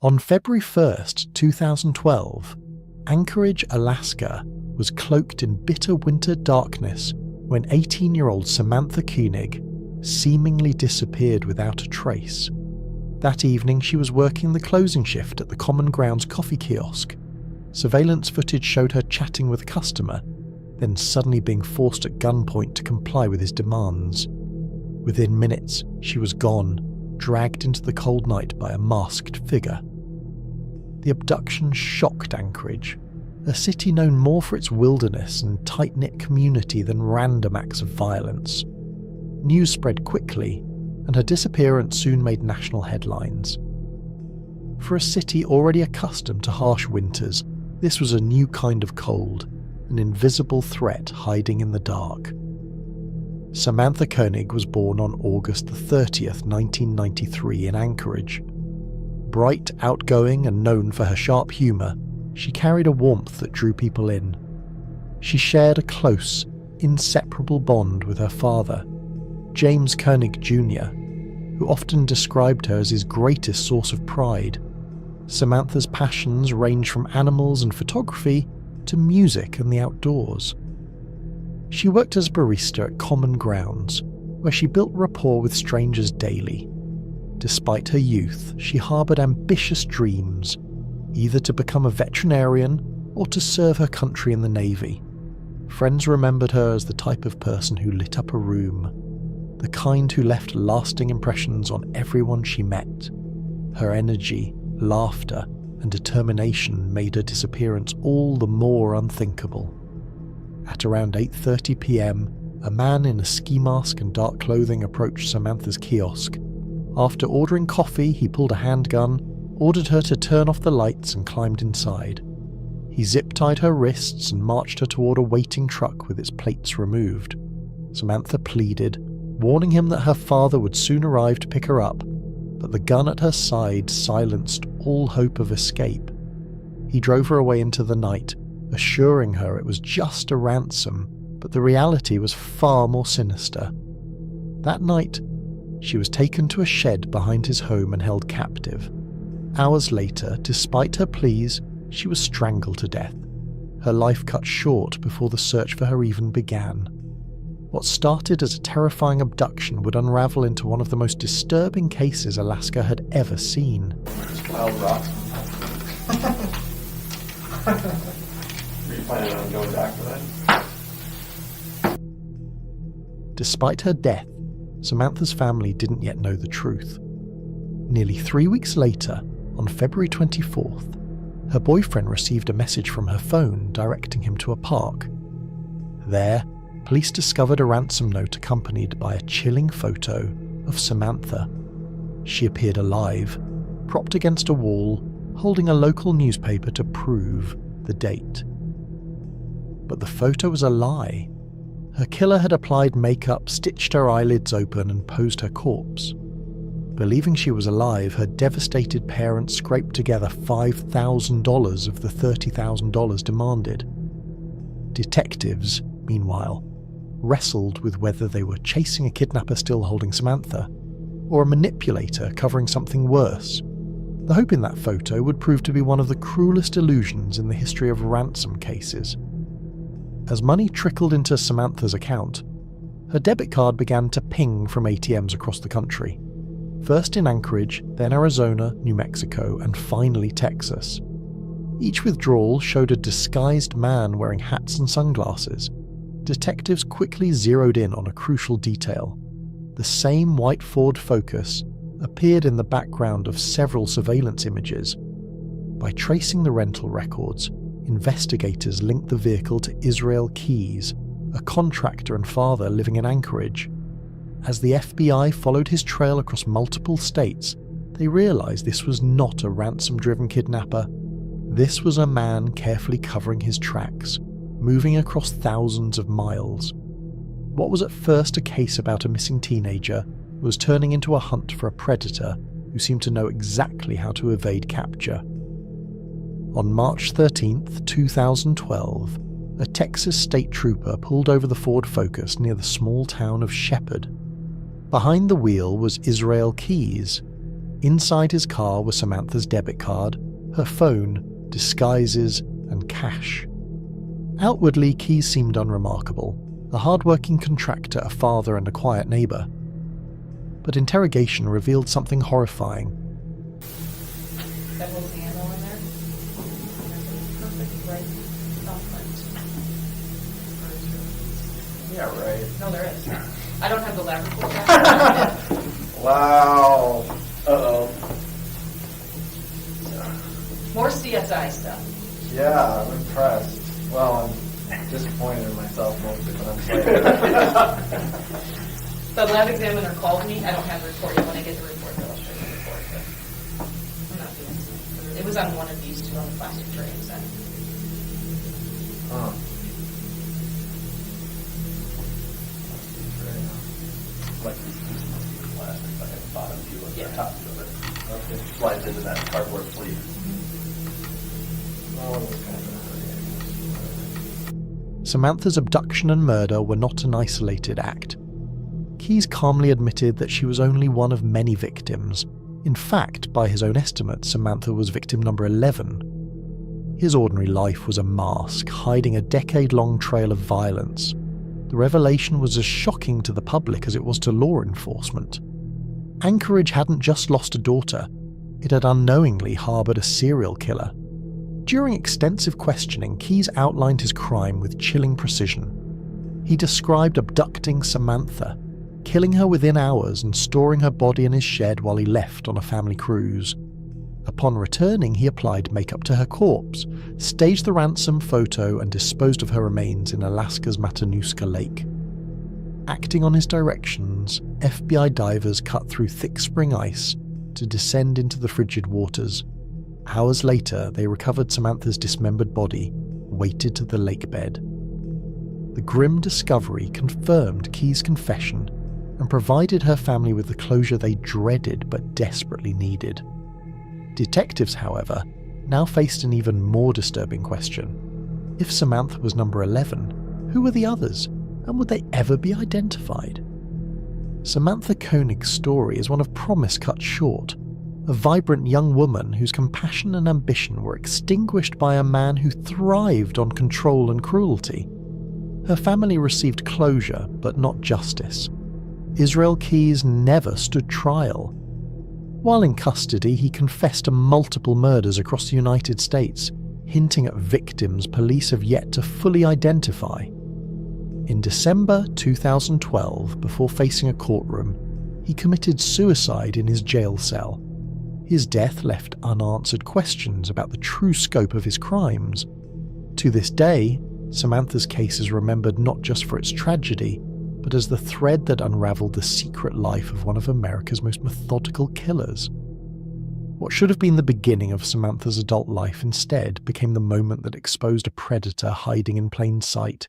On February 1st, 2012, Anchorage, Alaska was cloaked in bitter winter darkness when 18-year-old Samantha Koenig seemingly disappeared without a trace. That evening, she was working the closing shift at the Common Grounds coffee kiosk. Surveillance footage showed her chatting with a customer, then suddenly being forced at gunpoint to comply with his demands. Within minutes, she was gone, dragged into the cold night by a masked figure. The abduction shocked Anchorage, a city known more for its wilderness and tight-knit community than random acts of violence. News spread quickly, and her disappearance soon made national headlines. For a city already accustomed to harsh winters, this was a new kind of cold, an invisible threat hiding in the dark. Samantha Koenig was born on August 30th, 1993 in Anchorage. Bright, outgoing, and known for her sharp humour, she carried a warmth that drew people in. She shared a close, inseparable bond with her father, James Koenig Jr., who often described her as his greatest source of pride. Samantha's passions range from animals and photography to music and the outdoors. She worked as a barista at Common Grounds, where she built rapport with strangers daily. Despite her youth, she harboured ambitious dreams, either to become a veterinarian or to serve her country in the Navy. Friends remembered her as the type of person who lit up a room, the kind who left lasting impressions on everyone she met. Her energy, laughter, and determination made her disappearance all the more unthinkable. At around 8:30 p.m, a man in a ski mask and dark clothing approached Samantha's kiosk. After ordering coffee, he pulled a handgun, ordered her to turn off the lights, and climbed inside. He zip-tied her wrists and marched her toward a waiting truck with its plates removed. Samantha pleaded, warning him that her father would soon arrive to pick her up, but the gun at her side silenced all hope of escape. He drove her away into the night, assuring her it was just a ransom, but the reality was far more sinister. That night, she was taken to a shed behind his home and held captive. Hours later, despite her pleas, she was strangled to death, her life cut short before the search for her even began. What started as a terrifying abduction would unravel into one of the most disturbing cases Alaska had ever seen. Are you planning on going back for that? Despite her death, Samantha's family didn't yet know the truth. Nearly 3 weeks later, on February 24th, her boyfriend received a message from her phone directing him to a park. There, police discovered a ransom note accompanied by a chilling photo of Samantha. She appeared alive, propped against a wall, holding a local newspaper to prove the date. But the photo was a lie. Her killer had applied makeup, stitched her eyelids open, and posed her corpse. Believing she was alive, her devastated parents scraped together $5,000 of the $30,000 demanded. Detectives, meanwhile, wrestled with whether they were chasing a kidnapper still holding Samantha, or a manipulator covering something worse. The hope in that photo would prove to be one of the cruelest illusions in the history of ransom cases. As money trickled into Samantha's account, her debit card began to ping from ATMs across the country. First in Anchorage, then Arizona, New Mexico, and finally Texas. Each withdrawal showed a disguised man wearing hats and sunglasses. Detectives quickly zeroed in on a crucial detail. The same white Ford Focus appeared in the background of several surveillance images. By tracing the rental records, investigators linked the vehicle to Isreal Keys, a contractor and father living in Anchorage. As the FBI followed his trail across multiple states, they realized this was not a ransom-driven kidnapper. This was a man carefully covering his tracks, moving across thousands of miles. What was at first a case about a missing teenager was turning into a hunt for a predator who seemed to know exactly how to evade capture. On March 13, 2012, a Texas state trooper pulled over the Ford Focus near the small town of Shepherd. Behind the wheel was Isreal Keys. Inside his car was Samantha's debit card, her phone, disguises, and cash. Outwardly, Keyes seemed unremarkable, a hard-working contractor, a father, and a quiet neighbour. But interrogation revealed something horrifying. That was the ammo in there. Perfect right thumbprint. Yeah, right. No, there is. I don't have the lab report yet. Wow. Uh-oh. More CSI stuff. Yeah, I'm impressed. Well, I'm disappointed in myself mostly, but I'm excited. The lab examiner called me. I don't have the report yet. When I get the report, I'll show you the report. But I'm not doing it. It was on one of these two on the plastic trays. Huh. Like this must be the plastic, like at the bottom too, like Yeah. the top of it. Okay. It slides into that cardboard sleeve. Well, it was kind of Samantha's abduction and murder were not an isolated act. Keyes calmly admitted that she was only one of many victims. In fact, by his own estimate, Samantha was victim number 11. His ordinary life was a mask, hiding a decade-long trail of violence. The revelation was as shocking to the public as it was to law enforcement. Anchorage hadn't just lost a daughter, it had unknowingly harboured a serial killer. During extensive questioning, Keyes outlined his crime with chilling precision. He described abducting Samantha, killing her within hours and storing her body in his shed while he left on a family cruise. Upon returning, he applied makeup to her corpse, staged the ransom photo, and disposed of her remains in Alaska's Matanuska Lake. Acting on his directions, FBI divers cut through thick spring ice to descend into the frigid waters. Hours later, they recovered Samantha's dismembered body, weighted to the lake bed. The grim discovery confirmed Keyes' confession and provided her family with the closure they dreaded but desperately needed. Detectives, however, now faced an even more disturbing question. If Samantha was number 11, who were the others, and would they ever be identified? Samantha Koenig's story is one of promise cut short, a vibrant young woman whose compassion and ambition were extinguished by a man who thrived on control and cruelty. Her family received closure, but not justice. Isreal Keyes never stood trial. While in custody, he confessed to multiple murders across the United States, hinting at victims police have yet to fully identify. In December 2012, before facing a courtroom, he committed suicide in his jail cell. His death left unanswered questions about the true scope of his crimes. To this day, Samantha's case is remembered not just for its tragedy, but as the thread that unraveled the secret life of one of America's most methodical killers. What should have been the beginning of Samantha's adult life instead became the moment that exposed a predator hiding in plain sight.